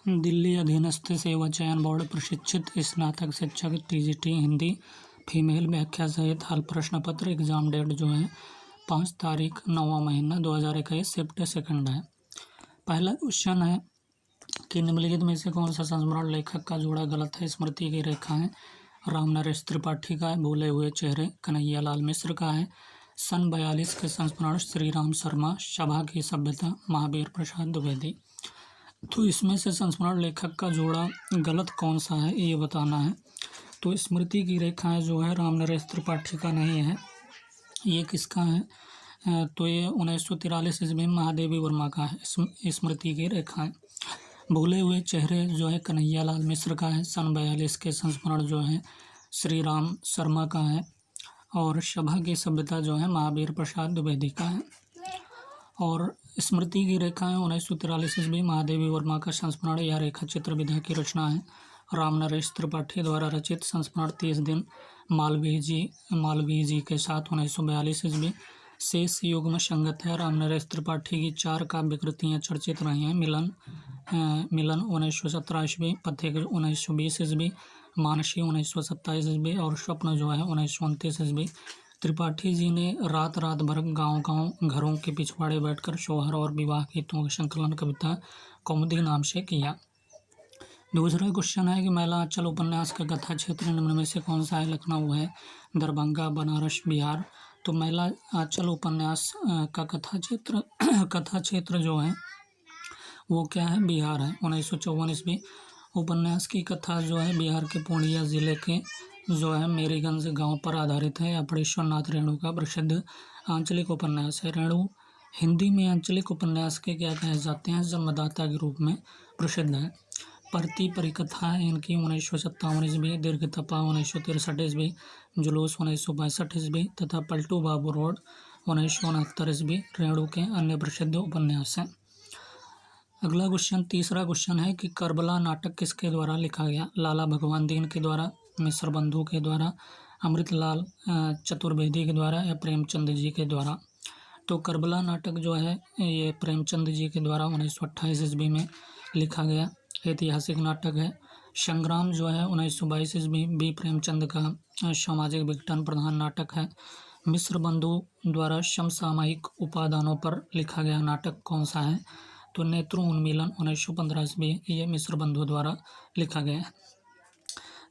दिल्ली अधीनस्थ सेवा चयन बोर्ड प्रशिक्षित स्नातक शिक्षक टीजीटी हिंदी फीमेल व्याख्या सहित हल प्रश्न पत्र। एग्ज़ाम डेट जो है 5 तारीख 9वां महीना 2021 शिफ्ट सेकंड है। पहला क्वेश्चन है कि निम्नलिखित में से कौन सा संस्मरण लेखक का जोड़ा गलत है। स्मृति की रेखा है राम नरेश त्रिपाठी का है। भूले हुए चेहरे कन्हैया लाल मिश्र का है। सन 42 के संस्मरण श्री राम शर्मा। सभा की सभ्यता महावीर प्रसाद द्विवेदी। तो इसमें से संस्मरण लेखक का जोड़ा गलत कौन सा है ये बताना है। तो स्मृति की रेखाएं जो है राम नरेश त्रिपाठी का नहीं है, ये किसका है? तो ये 1943 ईस्वी में महादेवी वर्मा का है स्मृति की रेखाएं। भूले हुए चेहरे जो है कन्हैया लाल मिश्र का है। सन 42 के संस्मरण जो है श्री राम शर्मा का है। और सभा की सभ्यता जो है महावीर प्रसाद द्विवेदी का है। और स्मृति की रेखाएं 1943 ईस्वी महादेवी वर्मा का संस्मरण। यह रेखा चित्र विधा की रचना है राम नरेश त्रिपाठी द्वारा रचित। संस्मरण 30 दिन मालवीय जी के साथ 1942 ईस्वी। शेष युग में संगत है। राम नरेश त्रिपाठी की 4 काव्य कृतियाँ चर्चित रही हैं। मिलन 1917 ईस्वी, पथिक 1920 ईस्वी, मानसी 1927 ईस्वी और स्वप्न जो है 1929 ईस्वी। त्रिपाठी जी ने रात भर गांव घरों के पिछवाड़े बैठकर सोहर और विवाह गीतों का संकलन कविता कौमुदी नाम से किया। दूसरा क्वेश्चन है कि मैला आंचल उपन्यास का कथा क्षेत्र निम्न में से कौन सा है। लखनऊ है, दरभंगा, बनारस, बिहार। तो मैला आंचल उपन्यास का कथा क्षेत्र जो है वो क्या है? बिहार है। 1954 ईस्वी। उपन्यास की कथा जो है बिहार के पूर्णिया जिले के जो है मेरीगंज गांव पर आधारित है। अपरेश्वर नाथ रेणु का प्रसिद्ध आंचलिक उपन्यास है। रेणु हिंदी में आंचलिक उपन्यास के क्या कहे जाते हैं? जन्मदाता के रूप में प्रसिद्ध है। परती परिकथा है इनकी 1957 ईस्वी। दीर्घतपा 1963 ईस्वी। जुलूस 1962 ईस्वी तथा पलटू बाबू रोड 1969 ईस्वी रेणु के अन्य प्रसिद्ध उपन्यास हैं। अगला क्वेश्चन, तीसरा क्वेश्चन है कि करबला नाटक किसके द्वारा लिखा गया? लाला भगवान दीन के द्वारा, मिश्र बंधु के द्वारा, अमृतलाल चतुर्वेदी के द्वारा या प्रेमचंद जी के द्वारा? तो करबला नाटक जो है ये प्रेमचंद जी के द्वारा 1928 ईस्वी में लिखा गया ऐतिहासिक नाटक है। संग्राम जो है 1922 ईस्वी बी प्रेमचंद का सामाजिक विघटन प्रधान नाटक है। मिश्र बंधु द्वारा समसामयिक उपादानों पर लिखा गया नाटक कौन सा है? तो नेत्रों उन्मीलन 1915 ईस्वी ये मिश्र बंधु द्वारा लिखा गया है।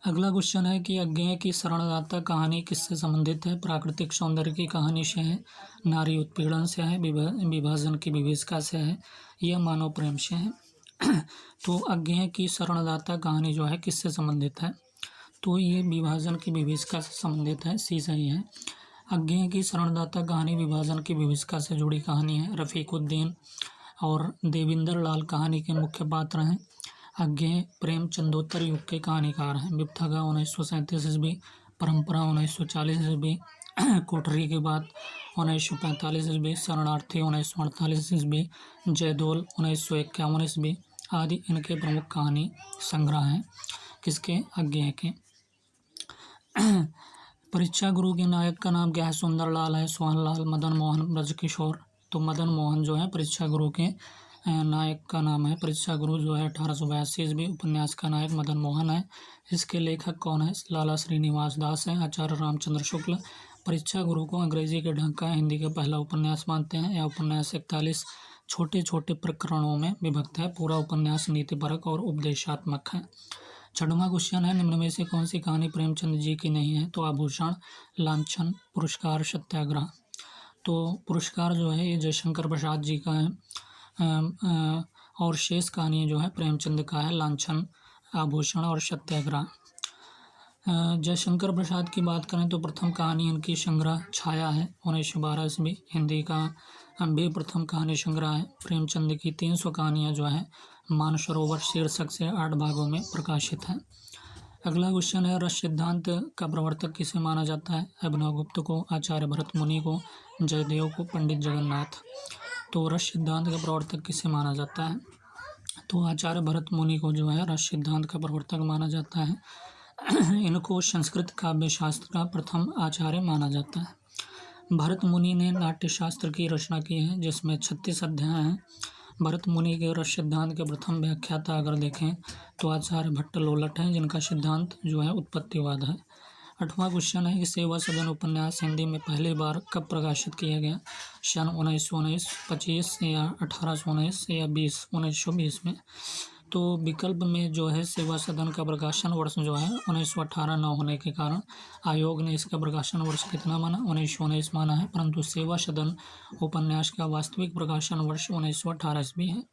अगला क्वेश्चन है कि अज्ञेय की शरणदाता कहानी किससे संबंधित है? प्राकृतिक सौंदर्य की कहानी से है, नारी उत्पीड़न से है, विभाजन की विभीषिका से है या मानव प्रेम से है? तो अज्ञेय की शरणदाता कहानी जो है किससे संबंधित है? तो ये विभाजन की विभीषिका से संबंधित है। सी सही है। अज्ञेय की शरणदाता कहानी विभाजन की विभीषिका से जुड़ी कहानी है। रफीकुद्दीन और देविंदर लाल कहानी के मुख्य पात्र हैं। अज्ञेय प्रेमचंदोत्तर युग के कहानीकार हैं। विप्थगा 1937 ईस्वी, परंपरा 1940 ईस्वी, कोठरी की बात 1945 ईस्वी, शरणार्थी 1948 ईस्वी, जयदोल 1951 ईस्वी आदि इनके प्रमुख कहानी संग्रह हैं। किसके? अज्ञेय के। परीक्षा गुरु के नायक का नाम क्या है? सुंदरलाल है, सोहनलाल, मदन मोहन, ब्रजकिशोर। तो मदन मोहन जो है परीक्षा गुरु के नायक का नाम है। परीक्षा गुरु जो है 1882 ईस्वी। उपन्यास का नायक मदन मोहन है। इसके लेखक कौन है? लाला श्रीनिवास दास है। आचार्य रामचंद्र शुक्ल परीक्षा गुरु को अंग्रेजी के ढंग का हिंदी का पहला उपन्यास मानते हैं। यह उपन्यास 41 छोटे छोटे प्रकरणों में विभक्त है। पूरा उपन्यास नीतिपरक और उपदेशात्मक है। 6वां क्वेश्चन है निम्न में से कौन सी कहानी प्रेमचंद जी की नहीं है? तो आभूषण, लांछन, पुरस्कार, सत्याग्रह। तो पुरस्कार जो है ये जयशंकर प्रसाद जी का है और शेष कहानी जो है प्रेमचंद का है। लांछन, आभूषण और सत्याग्रह। जयशंकर प्रसाद की बात करें तो प्रथम कहानी इनकी संग्रह छाया है 1912 ईस्वी। हिंदी का भी प्रथम कहानी संग्रह है। प्रेमचंद की 300 कहानियाँ जो है मानसरोवर शीर्षक से 8 भागों में प्रकाशित है। अगला क्वेश्चन है रस सिद्धांत का प्रवर्तक किसे माना जाता है? अभिनवगुप्त को, आचार्य भरत मुनि को, जयदेव को, पंडित जगन्नाथ। तो रस सिद्धांत का प्रवर्तक किसे माना जाता है? तो आचार्य भरत मुनि को जो है रस सिद्धांत का प्रवर्तक माना जाता है। इनको संस्कृत काव्य शास्त्र का प्रथम आचार्य माना जाता है। भरत मुनि ने नाट्यशास्त्र की रचना की है जिसमें 36 अध्याय हैं। भरत मुनि के रस सिद्धांत के प्रथम व्याख्याता अगर देखें तो आचार्य भट्ट लोलट हैं, जिनका सिद्धांत जो है उत्पत्तिवाद है। 8वां क्वेश्चन है कि सेवा सदन उपन्यास हिंदी में पहली बार कब प्रकाशित किया गया? सन 1919, 25 या 1819 या 1920 में। तो विकल्प में जो है सेवा सदन का प्रकाशन वर्ष जो है 1918 न होने के कारण आयोग ने इसका प्रकाशन वर्ष कितना माना? 1919 माना है, परंतु सेवा सदन उपन्यास का वास्तविक प्रकाशन वर्ष 1918 ईस्वी है।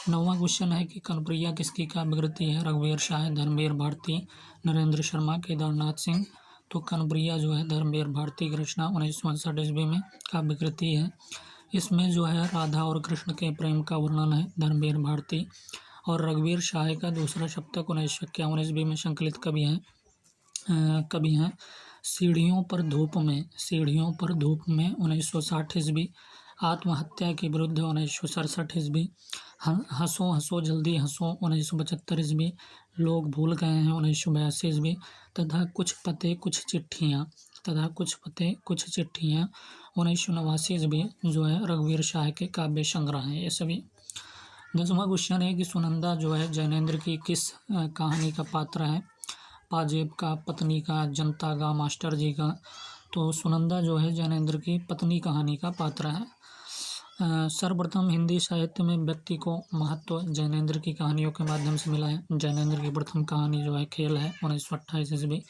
9वां क्वेश्चन है कि कनप्रिया किसकी काव्यकृति है? रघुवीर शाह, धर्मवीर भारती, नरेंद्र शर्मा, केदारनाथ सिंह। तो कनप्रिया जो है धर्मवीर भारती की रचना 1959 ईस्वी में काव्यकृति है। इसमें जो है राधा और कृष्ण के प्रेम का वर्णन है। धर्मवीर भारती और रघुवीर शाह का दूसरा सप्तक 1951 ईस्वी में संकलित कवि हैं। सीढ़ियों पर धूप में 1960 ईस्वी। आत्महत्या के विरुद्ध 1967 ईस्वी। हंसो हंसो जल्दी हंसो 1975 ईस्वी। लोग भूल गए हैं 1982 ईस्वी। तथा कुछ पते कुछ चिट्ठियाँ 1989 ईस्वी जो है रघुवीर शाह के काव्य संग्रह हैं ये सभी। 10वां क्वेश्चन है कि सुनंदा जो है जैनेन्द्र की किस कहानी का पात्र है? पाजेब का, पत्नी का, जनता का, मास्टर जी का। तो सुनंदा जो है जैनेन्द्र की पत्नी कहानी का पात्र है। सर्वप्रथम हिंदी साहित्य में व्यक्ति को महत्व जैनेन्द्र की कहानियों के माध्यम से मिला है। जैनेन्द्र की प्रथम कहानी जो है खेल है 1928 ईस्वी।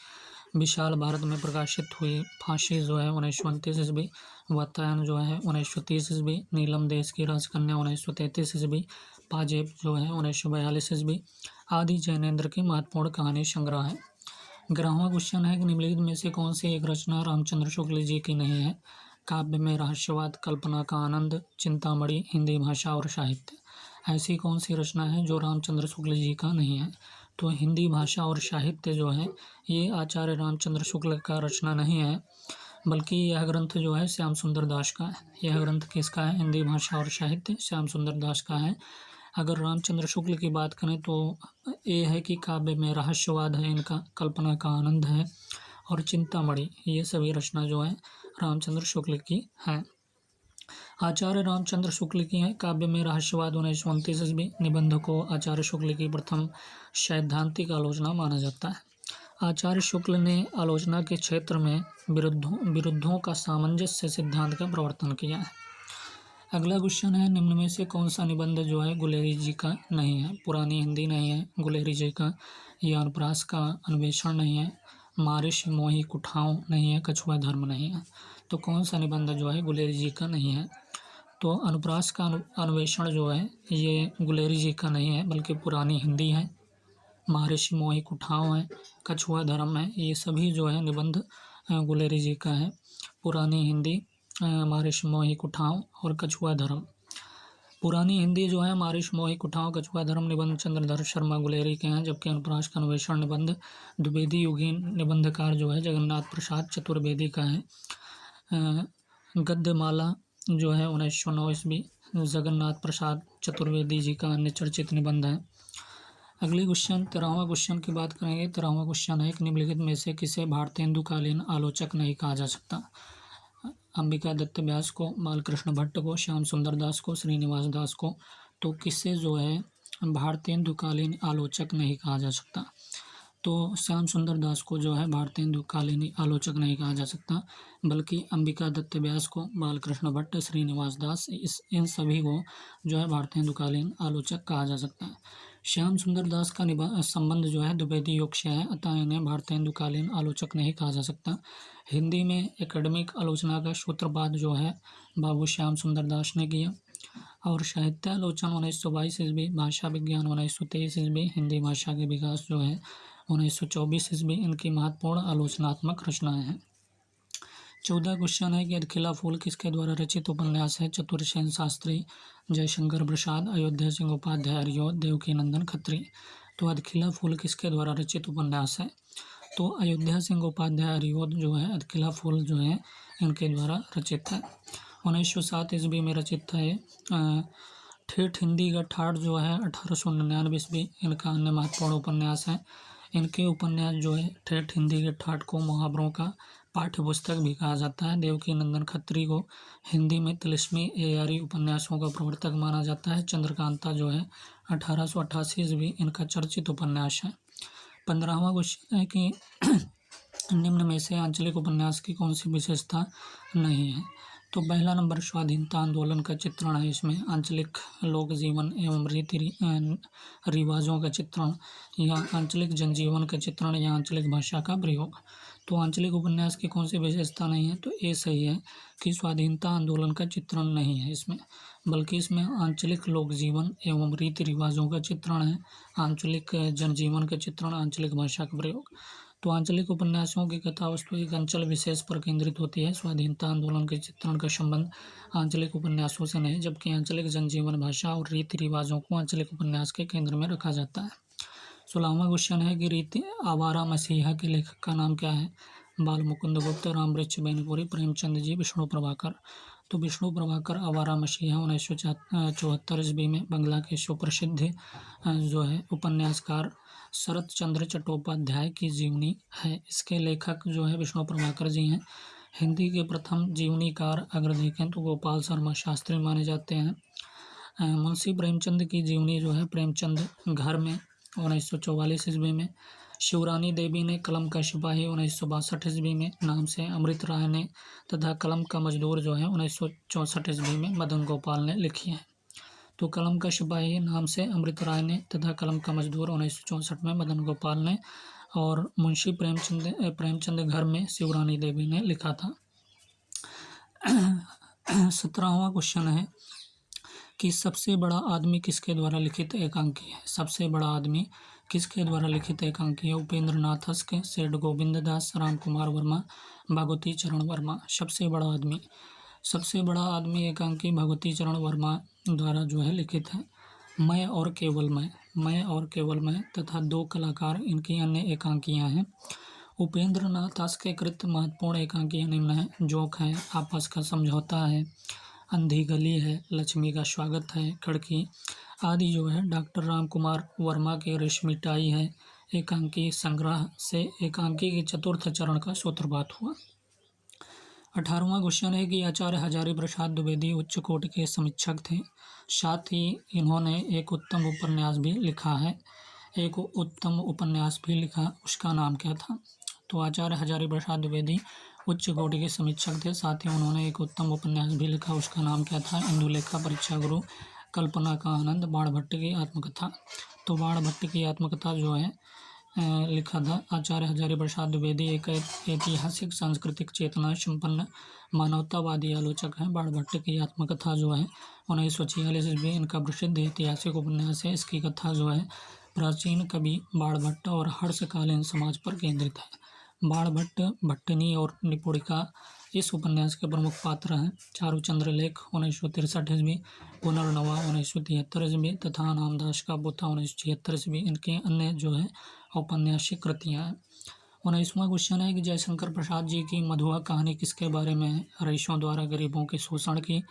विशाल भारत में प्रकाशित हुई फांसी जो है 1929 ईस्वी। वातायन जो है 1930 ईस्वी। नीलम देश की राजकन्या 1933 ईस्वी। पाजेब जो है 1942 ईस्वी आदि जैनेन्द्र की महत्वपूर्ण कहानी संग्रह है। 11वां क्वेश्चन है कि निम्नलिखित में से कौन सी एक रचना रामचंद्र शुक्ल जी की नहीं है? काव्य में रहस्यवाद, कल्पना का आनंद, चिंतामणि, हिंदी भाषा और साहित्य। ऐसी कौन सी रचना है जो रामचंद्र शुक्ल जी का नहीं है? तो हिंदी भाषा और साहित्य जो है ये आचार्य रामचंद्र शुक्ल का रचना नहीं है, बल्कि यह ग्रंथ जो है श्याम सुंदर दास का है। यह ग्रंथ किसका है? हिंदी भाषा और साहित्य श्याम सुंदर दास का है। अगर रामचंद्र शुक्ल की बात करें तो ये है कि काव्य में रहस्यवाद है इनका, कल्पना का आनंद है और चिंतामणि, ये सभी रचना जो है रामचंद्र शुक्ल की है। आचार्य रामचंद्र शुक्ल की है। काव्य में रहस्यवाद 1929 ईस्वी। निबंध को आचार्य शुक्ल की प्रथम सैद्धांतिक आलोचना माना जाता है। आचार्य शुक्ल ने आलोचना के क्षेत्र में विरुद्धों का सामंजस्य सिद्धांत का प्रवर्तन किया है। अगला क्वेश्चन है निम्न में से कौन सा निबंध जो है गुलेरी जी का नहीं है? पुरानी हिंदी नहीं है गुलेरी जी का, या अनुप्रास का अन्वेषण नहीं है, मारिश मोही कुठाव नहीं है, कछुआ धर्म नहीं है। तो कौन सा निबंध जो है गुलेरी जी का नहीं है? तो अनुप्रास का अन्वेषण जो है ये गुलेरी जी का नहीं है, बल्कि पुरानी हिंदी है। मारिश मोही कुठाव है, कछुआ धर्म है, ये सभी जो है निबंध गुलेरी जी का है। पुरानी हिंदी, मारिश मोही कुठाव और कछुआ धर्म। पुरानी हिंदी जो है मारिश मोही कुठाव कछुआ धर्म निबंध चंद्रधर शर्मा गुलेरी के हैं, जबकि अनुप्रास का अन्वेषण निबंध द्विवेदी युगीन निबंधकार जो है जगन्नाथ प्रसाद चतुर्वेदी का है। गद्यमाला जो है 1909 ईस्वी जगन्नाथ प्रसाद चतुर्वेदी जी का अन्य चर्चित निबंध है। अगले क्वेश्चन 13वां क्वेश्चन की बात करेंगे। 13वां क्वेश्चन है कि निम्नलिखित में से किसे भारतेंदुकालीन आलोचक नहीं कहा जा सकता? अंबिका दत्त व्यास को, बालकृष्ण भट्ट को, श्याम सुंदर दास को, श्रीनिवास दास को। तो किसे जो है भारतेंदुकालीन आलोचक नहीं कहा जा सकता? तो श्याम सुंदर दास को जो है भारतेंदुकालीन आलोचक नहीं कहा जा सकता, बल्कि अंबिका दत्त व्यास को, बालकृष्ण भट्ट, श्रीनिवास दास, इन सभी को जो है भारतेंदुकालीन आलोचक कहा जा सकता है। श्याम सुंदर दास का संबंध जो है द्विवेदी युग से है, अतः इन्हें भारतेंदुकालीन आलोचक नहीं कहा जा सकता। हिंदी में एकेडमिक आलोचना का सूत्रपात जो है बाबू श्याम सुंदर दास ने किया। और साहित्य आलोचना 1922 ईस्वी, भाषा विज्ञान 1923 ईस्वी, हिंदी भाषा के विकास जो है 1924 ईस्वी इनकी महत्वपूर्ण आलोचनात्मक रचनाएं हैं। 14 क्वेश्चन है कि अदखिला फूल किसके द्वारा रचित उपन्यास है? चतुरसेन शास्त्री, जयशंकर प्रसाद, अयोध्या सिंह उपाध्याय अरियोध, देवकी नंदन खत्री। तो अदखिला फूल किसके द्वारा रचित उपन्यास है? तो अयोध्या सिंह उपाध्याय अरियोध जो है अदखिला फूल जो है इनके द्वारा रचित है। 1907 ईस्वी में रचित है। ठेठ हिंदी का ठाठ जो है 1899 ईस्वी इनका अन्य महत्वपूर्ण उपन्यास है। इनके उपन्यास जो है ठेठ हिंदी के ठाठ को मुहावरों का पाठ्य पुस्तक भी कहा जाता है। देवकी नंदन खत्री को हिंदी में तिलिस्मी एआरी उपन्यासों का प्रवर्तक माना जाता है। चंद्रकांता जो है 1888 ईस्वी इनका चर्चित उपन्यास है। 15वां क्वेश्चन है कि निम्न में से आंचलिक उपन्यास की कौन सी विशेषता नहीं है। तो पहला नंबर स्वाधीनता आंदोलन का चित्रण है। इसमें आंचलिक लोक जीवन एवं रीति रिवाजों का चित्रण या आंचलिक जनजीवन का चित्रण या आंचलिक भाषा का प्रयोग। तो आंचलिक उपन्यास की कौन सी विशेषता नहीं है, तो ये सही है कि स्वाधीनता आंदोलन का चित्रण नहीं है इसमें, बल्कि इसमें आंचलिक लोक जीवन एवं रीति रिवाजों का चित्रण है, आंचलिक जनजीवन का चित्रण, आंचलिक भाषा का प्रयोग। तो आंचलिक उपन्यासों की कथा वस्तु एक अंचल विशेष पर केंद्रित होती है। स्वाधीनता आंदोलन के चित्रण का संबंध आंचलिक उपन्यासों से नहीं, जबकि आंचलिक जनजीवन, भाषा और रीति रिवाजों को आंचलिक उपन्यास के केंद्र में रखा जाता है। 16वां क्वेश्चन है कि रीति आवारा मसीहा के लेखक का नाम क्या है। बाल मुकुंद गुप्त, रामवृक्ष बेनीपुरी, प्रेमचंद जी, विष्णु प्रभाकर। तो विष्णु प्रभाकर आवारा मसीहा 1974 ईस्वी में बंगला के सुप्रसिद्ध जो है उपन्यासकार शरत चंद्र चट्टोपाध्याय की जीवनी है। इसके लेखक जो है विष्णु प्रभाकर जी हैं। हिंदी के प्रथम जीवनीकार अगर देखें तो गोपाल शर्मा शास्त्री माने जाते हैं। मुंशी प्रेमचंद की जीवनी जो है प्रेमचंद घर में 1944 ईस्वी में। शिवरानी देवी ने कलम का सिपाही 1962 ईस्वी में नाम से अमृत राय ने, तथा कलम का मजदूर जो है 1964 ईस्वी में मदन गोपाल ने लिखी है। तो कलम का सिपाही नाम से अमृत राय ने तथा कलम का मजदूर 1964 में मदन गोपाल ने, और मुंशी प्रेमचंद घर में शिवरानी देवी ने लिखा था। 17वां क्वेश्चन है कि सबसे बड़ा आदमी किसके द्वारा लिखित एकांकी है। सबसे बड़ा आदमी किसके द्वारा लिखित एकांकी है। उपेंद्र नाथ हस्के, सेठ गोविंद दास, राम कुमार वर्मा, भगवती चरण वर्मा। सबसे बड़ा आदमी एकांकी भगवती चरण वर्मा द्वारा जो है लिखित है। मैं और केवल मैं तथा दो कलाकार इनकी अन्य एकांकियां हैं। उपेंद्र नाथ हस्के कृत महत्वपूर्ण एकांकियां निम्न है। जोक है, आपस का समझौता है, अंधी गली है, लक्ष्मी का स्वागत है, खड़की आदि जो है डॉक्टर राम कुमार वर्मा के रेशमी टाई है। एकांकी संग्रह से एकांकी के चतुर्थ चरण का सूत्रपात हुआ। 18वां क्वेश्चन है कि आचार्य हजारी प्रसाद द्विवेदी उच्च कोटि के समीक्षक थे, साथ ही इन्होंने एक उत्तम उपन्यास भी लिखा। उसका नाम क्या था। तो आचार्य हजारी प्रसाद द्विवेदी उच्च कोटि के समीक्षक थे, साथ ही उन्होंने एक उत्तम उपन्यास भी लिखा। उसका नाम क्या था। इंदुलेखा, परीक्षा गुरु, कल्पना का आनंद, बाणभट्ट की आत्मकथा। तो बाणभट्ट की आत्मकथा जो है लिखा था आचार्य हजारी प्रसाद द्विवेदी। एक ऐतिहासिक सांस्कृतिक चेतना संपन्न मानवतावादी आलोचक हैं। बाणभट्ट की आत्मकथा जो है 1946 ईस्वी इनका प्रसिद्ध ऐतिहासिक उपन्यास है। इसकी कथा जो है प्राचीन कवि बाणभट्ट और हर्षकालीन समाज पर केंद्रित है। बाणभट्ट, भट्टनी और निपुणिका इस उपन्यास के प्रमुख पात्र हैं। चारुचंद्र लेख 1963 ईस्वी, पुनर्नवा 1973 ईस्वी तथा नामदास का पोथा 1976 ईस्वी इनके अन्य जो है औपन्यासिक कृतियाँ हैं। 19वां क्वेश्चन है कि जयशंकर प्रसाद जी की मधुआ कहानी किसके बारे में है। रईसों द्वारा गरीबों के शोषण की,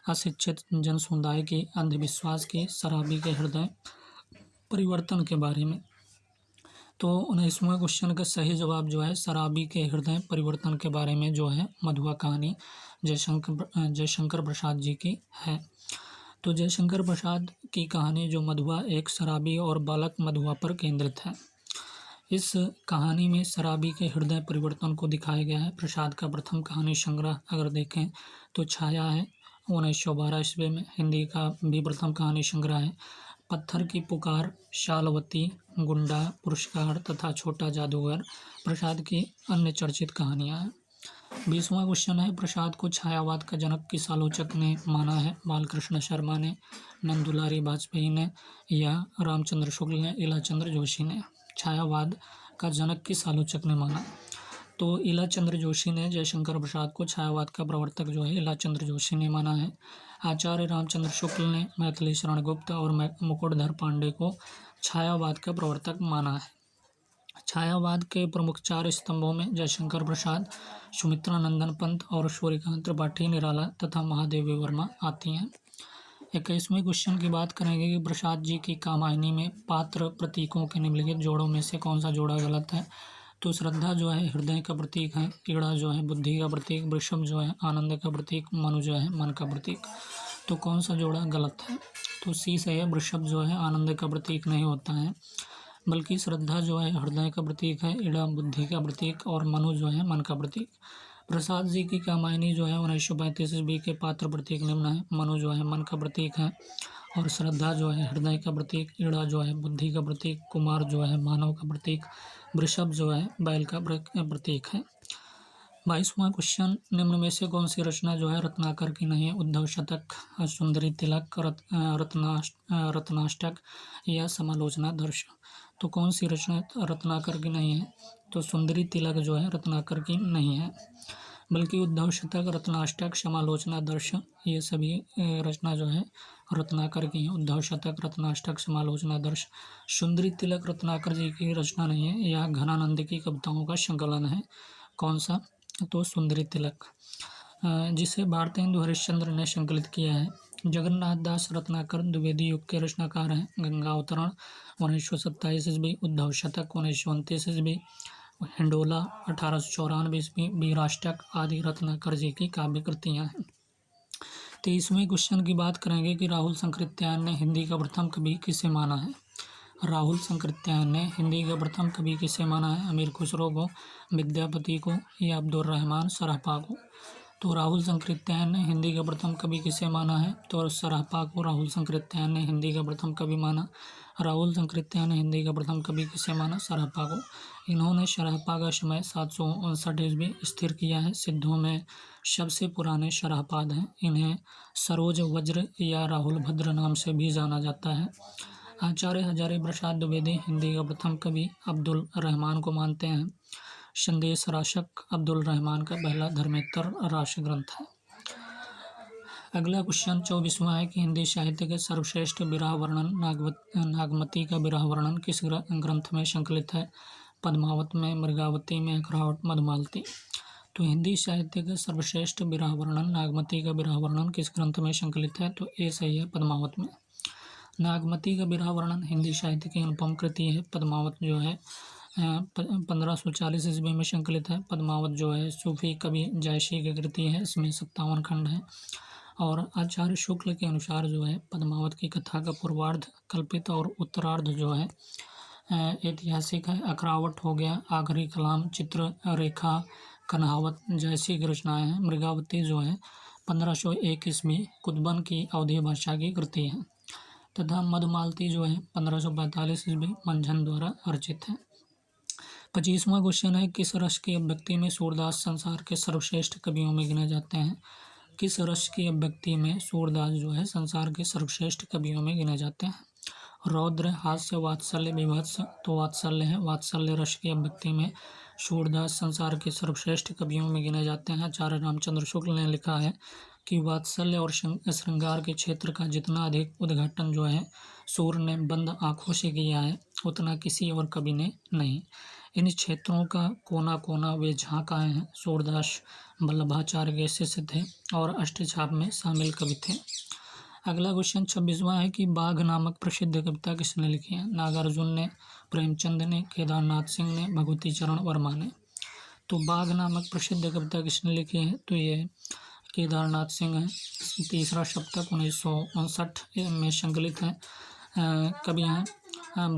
अशिक्षित जन समुदाय की, अंधविश्वास की, शराबी के हृदय परिवर्तन के बारे में। तो 19वां क्वेश्चन का सही जवाब जो है शराबी के हृदय परिवर्तन के बारे में जो है मधुआ कहानी जयशंकर प्रसाद जी की है। तो जयशंकर प्रसाद की कहानी जो मधुआ एक शराबी और बालक मधुआ पर केंद्रित है। इस कहानी में शराबी के हृदय परिवर्तन को दिखाया गया है। प्रसाद का प्रथम कहानी संग्रह अगर देखें तो छाया है 1912 ईस्वी में। हिंदी का भी प्रथम कहानी संग्रह है। पत्थर की पुकार, शालवती, गुंडा, पुरस्कार तथा छोटा जादूगर प्रसाद की अन्य चर्चित कहानियाँ हैं। 20वां क्वेश्चन है प्रसाद को छायावाद का जनक किस आलोचक ने माना है। बालकृष्ण शर्मा ने, नंदुलारी वाजपेयी ने या रामचंद्र शुक्ल ने, इलाचंद्र जोशी ने। छायावाद का जनक किस आलोचक ने माना। तो इलाचंद्र जोशी ने जयशंकर प्रसाद को छायावाद का प्रवर्तक जो है इलाचंद्र जोशी ने माना है। आचार्य रामचंद्र शुक्ल ने मैथिली शरण गुप्त और मुकुटधर पांडे को छायावाद का प्रवर्तक माना है। छायावाद के प्रमुख 4 स्तंभों में जयशंकर प्रसाद, सुमित्रा नंदन पंत और सूर्यकांत त्रिपाठी निराला तथा महादेवी वर्मा आती हैं। 21वें क्वेश्चन की बात करेंगे कि प्रसाद जी की कामायनी में पात्र प्रतीकों के निम्नलिखित जोड़ों में से कौन सा जोड़ा गलत है। तो श्रद्धा जो है हृदय का प्रतीक है, ईड़ा जो है बुद्धि का प्रतीक, वृषभ जो है आनंद का प्रतीक, मनु जो है मन का प्रतीक। तो कौन सा जोड़ा गलत है? तो सी सही है, वृषभ जो है आनंद का प्रतीक नहीं होता है, बल्कि श्रद्धा जो है हृदय का प्रतीक है, ईड़ा बुद्धि का प्रतीक और मनु जो है मन का प्रतीक। प्रसाद जी की कामायनी जो है 1935 ईस्वी के पात्र प्रतीक निम्न है। मनु जो है मन का प्रतीक है और श्रद्धा जो है हृदय का प्रतीक, ईड़ा जो है बुद्धि का प्रतीक, कुमार जो है मानव का प्रतीक, वृषभ जो है बैल का प्रतीक है। 22वां क्वेश्चन, निम्न में से कौन सी रचना जो है रत्नाकर की नहीं है? उद्धव शतक, सुंदरी तिलक, रत्नाष्टक या समालोचना दर्श। तो कौन सी रचना रत्नाकर की नहीं है? तो सुंदरी तिलक जो है रत्नाकर की नहीं है, बल्कि उद्धव शतक, रत्नाष्टक, समालोचना दर्श ये सभी रचना जो है रत्नाकर की है। उद्धव शतक, रत्नाष्टक, समालोचना दर्श। सुंदरी तिलक रत्नाकर जी की रचना नहीं है, यह घनानंद की कविताओं का संकलन है। कौन सा? तो सुंदरी तिलक, जिसे भारतेंदु हरिश्चंद्र ने संकलित किया है। जगन्नाथ दास रत्नाकर द्विवेदी युग के रचनाकार हैं। गंगा अवतरण 1927 ईस्वी, उद्धव शतक 1929 ईस्वी, हिंडोला 1894 ईस्वी, वीराष्टक आदि रत्नाकर जी की काव्य कृतियाँ हैं। 23वें क्वेश्चन की बात करेंगे कि राहुल संकृत्यायन ने हिंदी का प्रथम कवि किसे माना है? राहुल संकृत्यायन ने हिंदी का प्रथम कवि किसे माना है? अमीर खुसरो को, विद्यापति को या अब्दुल रहमान सराफा को? तो राहुल संकृत्यायन ने हिंदी का प्रथम कवि किसे माना है? तो सराफा को राहुल संकृत्यायन ने हिंदी का प्रथम कवि माना। राहुल संकृत्यायन ने हिंदी का प्रथम कवि किसे माना? सराफा को। इन्होंने सराफा का समय 759 ईस्वी स्थिर किया है। सिद्धों में सबसे पुराने सराफाद हैं। इन्हें सरोज वज्र या राहुल भद्र नाम से भी जाना जाता है। आचार्य हजारी प्रसाद द्विवेदी हिंदी का प्रथम कवि अब्दुल रहमान को मानते हैं। संदेश राशक अब्दुल रहमान का पहला धर्मेतर राश ग्रंथ है। अगला क्वेश्चन 24वां है कि हिंदी साहित्य के सर्वश्रेष्ठ विरह वर्णन नागमती का विरह वर्णन किस ग्रंथ में संकलित है? पद्मावत में, मृगावती में, अखरावट, मधुमालती। तो हिंदी साहित्य के सर्वश्रेष्ठ विरह वर्णन नागमती का विरह वर्णन किस ग्रंथ में संकलित है? तो ए सही है, पद्मावत में। नागमती का विरह वर्णन हिंदी साहित्य की अनुपम कृति है। पद्मावत जो है 1540 ईस्वी में संकलित है। पद्मावत जो है सूफी कवि जायसी की कृति है। इसमें 57 खंड है और आचार्य शुक्ल के अनुसार जो है पद्मावत की कथा का पूर्वार्ध कल्पित और उत्तरार्ध जो है ऐतिहासिक है। अखरावट हो गया, आखिरी कलाम, चित्र रेखा, कन्हावत जैसी की रचनाएँ हैं। मृगावती जो है 1501 ईस्वी कुतुबन की अवधी भाषा की कृति है तथा मधुमालती जो है 1545 ईस्वी मंझन द्वारा रचित है। 25वां क्वेश्चन है किस रस की अभिव्यक्ति में सूरदास संसार के सर्वश्रेष्ठ कवियों में गिने जाते हैं? किस रस की अभिव्यक्ति में सूरदास जो है संसार के सर्वश्रेष्ठ कवियों में गिने जाते हैं? रौद्र, हास्य, वात्सल्य, विभत्स। तो वात्सल्य है। वात्सल्य रस की अभिव्यक्ति में सूरदास संसार के सर्वश्रेष्ठ कवियों में गिने जाते हैं। आचार्य रामचंद्र शुक्ल ने लिखा है कि वात्सल्य और श्रृंगार के क्षेत्र का जितना अधिक उद्घाटन जो है सूर ने बंद आंखों से किया है उतना किसी और कवि ने नहीं। इन क्षेत्रों का कोना कोना वे झांक आए हैं। सूरदास वल्लभाचार्य के शिष्य थे और अष्टछाप में शामिल कवि थे। अगला क्वेश्चन 26वां है कि बाघ नामक प्रसिद्ध कविता किसने लिखी है? नागार्जुन ने, प्रेमचंद ने, केदारनाथ सिंह ने, भगवती चरण वर्मा ने। तो बाघ नामक प्रसिद्ध कविता किसने लिखी है? तो ये केदारनाथ सिंह है। तीसरा सप्तक 1959 में संकलित है कवि हैं।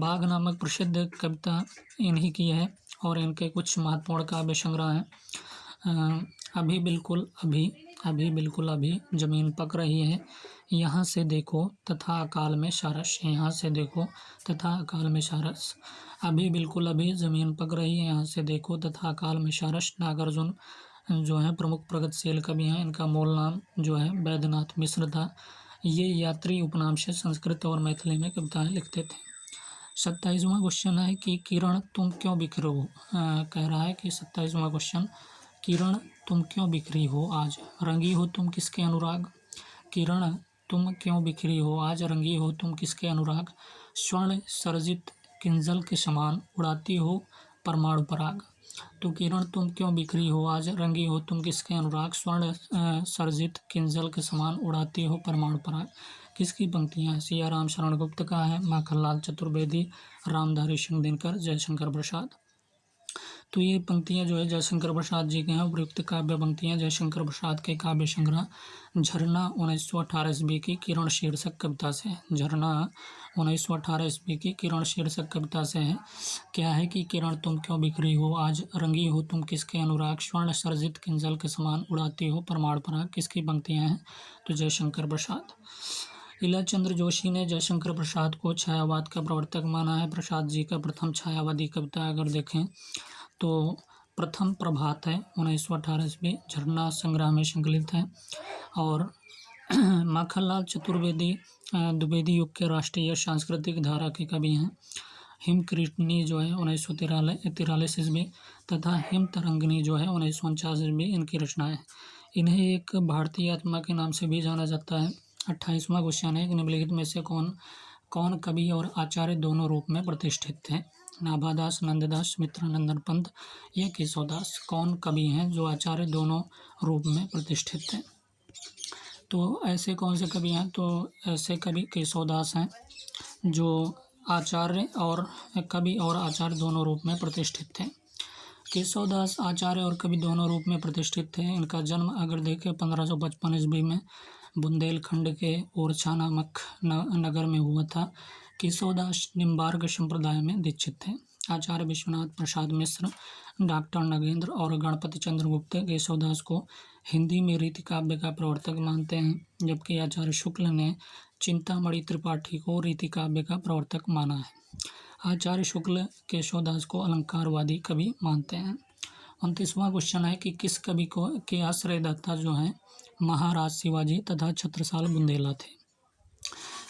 बाघ नामक प्रसिद्ध कविता इन्हीं की है और इनके कुछ महत्वपूर्ण काव्य संग्रह हैं। अभी बिल्कुल अभी, अभी बिल्कुल अभी, जमीन पक रही है, यहाँ से देखो तथा अकाल में सारस। यहाँ से देखो तथा अकाल में सारस। अभी बिल्कुल अभी, जमीन पक रही है, यहाँ से देखो तथा अकाल में सारस। नागार्जुन जो है प्रमुख प्रगतिशील कवि हैं। इनका मूल नाम जो है वैद्यनाथ मिश्र था। ये यात्री उपनाम से संस्कृत और मैथिली में कविताएं लिखते थे। 27वां क्वेश्चन है कि किरण तुम क्यों बिखरे हो? कह रहा है कि 27वां क्वेश्चन, किरण तुम क्यों बिखरी हो आज, रंगी हो तुम किसके अनुराग? किरण तुम क्यों बिखरी हो आज, रंगी हो तुम किसके अनुराग? स्वर्ण सर्जित किंजल के समान उड़ाती हो परमाणु पराग। तो किरण तुम क्यों बिखरी हो आज, रंगी हो तुम किसके अनुराग? स्वर्ण सर्जित किंजल के समान उड़ाती हो परमाणु पराग। किसकी पंक्तियाँ? सियाराम शरण गुप्त का है, माखनलाल चतुर्वेदी, रामधारी सिंह दिनकर, जयशंकर प्रसाद। तो ये पंक्तियाँ जो है जयशंकर प्रसाद जी के हैं। उपयुक्त काव्य पंक्तियाँ जयशंकर प्रसाद के काव्य संग्रह झरना 1918 ईस्वी की किरण शीर्षक कविता से है। झरना 1918 ईस्वी की किरण शीर्षक कविता से है। क्या है कि किरण तुम क्यों बिखरी हो, आज रंगी हो तुम किसके अनुराग, स्वर्ण सर्जित किंजल के समान उड़ाती हो प्रमाण पराग, किसकी पंक्तियाँ हैं, तो जयशंकर प्रसाद। इलाचंद्र जोशी ने जयशंकर प्रसाद को छायावाद का प्रवर्तक माना है। प्रसाद जी का प्रथम छायावादी कविता अगर देखें तो प्रथम प्रभात है 1918 ईस्वी, झरना संग्रह में संकलित है। और माखनलाल चतुर्वेदी द्विवेदी युग के राष्ट्रीय सांस्कृतिक धारा के कवि हैं। हिमकृष्णी जो है 1943 ईस्वी तथा हिम तरंगिणी जो है 1949 ईस्वी इनकी रचना है। इन्हें एक भारतीय आत्मा के नाम से भी जाना जाता है। 28वां क्वेश्चन है कि निम्नलिखित में से कौन कवि और आचार्य दोनों रूप में प्रतिष्ठित थे। नाभादास, नंददास, मित्रानंदन पंत या केशवदास, कौन कवि हैं जो आचार्य दोनों रूप में प्रतिष्ठित थे। तो ऐसे कौन से कवि हैं, तो ऐसे कवि केशवदास हैं जो आचार्य और कवि और आचार्य दोनों रूप में प्रतिष्ठित थे। केशवदास आचार्य और कवि दोनों रूप में प्रतिष्ठित थे। इनका जन्म अगर देखें 1555 ईस्वी में बुंदेलखंड के ओरछा नामक नगर में हुआ था। केशवदास निम्बार्क संप्रदाय में दीक्षित थे। आचार्य विश्वनाथ प्रसाद मिश्र, डॉक्टर नगेंद्र और गणपति चंद्रगुप्त केशवदास को हिंदी में रीति काव्य का प्रवर्तक मानते हैं, जबकि आचार्य शुक्ल ने चिंतामणि त्रिपाठी को रीति काव्य का प्रवर्तक माना है। आचार्य शुक्ल केशवदास को अलंकारवादी कवि मानते हैं। 29वां क्वेश्चन है कि किस कवि को के आश्रयदाता जो हैं महाराज शिवाजी तथा छत्रसाल बुंदेला थे।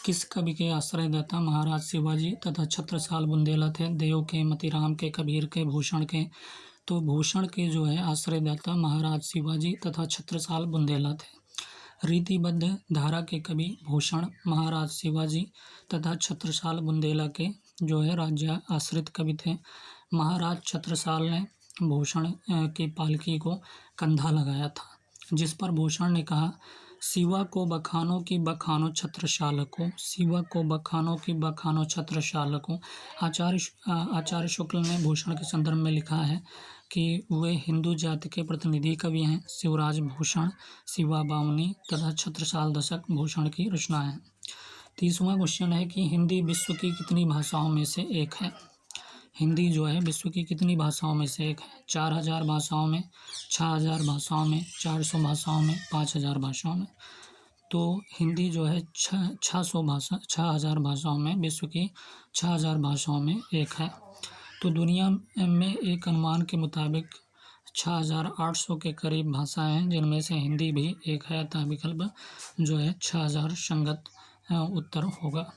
किस कवि के आश्रयदाता महाराज शिवाजी तथा छत्रसाल बुंदेला थे। देव के, मतीराम के, कबीर के, भूषण के। तो भूषण के जो है आश्रयदाता महाराज शिवाजी तथा छत्रसाल बुंदेला थे। रीतिबद्ध धारा के कवि भूषण, महाराज शिवाजी तथा छत्रसाल बुंदेला के जो है राज्य आश्रित कवि थे। महाराज छत्रसाल ने भूषण की पालकी को कंधा लगाया था, जिस पर भूषण ने कहा, शिवा को बखानो की बखानो छत्रसाल को, शिवा को बखानो की बखानो छत्रसाल को। आचार्य शुक्ल ने भूषण के संदर्भ में लिखा है कि वे हिंदू जाति के प्रतिनिधि कवि हैं। शिवराज भूषण, शिवा बामनी तथा छत्रसाल दशक भूषण की रचना है। 30वां क्वेश्चन है कि हिंदी विश्व की कितनी भाषाओं में से एक है। हिंदी जो है विश्व की कितनी भाषाओं में से एक है। 4000 भाषाओं में, 6000 भाषाओं में, 400 भाषाओं में, 5000 भाषाओं में। तो हिंदी जो है 6000 भाषाओं में, विश्व की 6000 भाषाओं में एक है। तो दुनिया में एक अनुमान के मुताबिक 6800 के करीब भाषाएं हैं, जिनमें से हिंदी भी एक है। अतः विकल्प जो है 6000 संगत उत्तर होगा।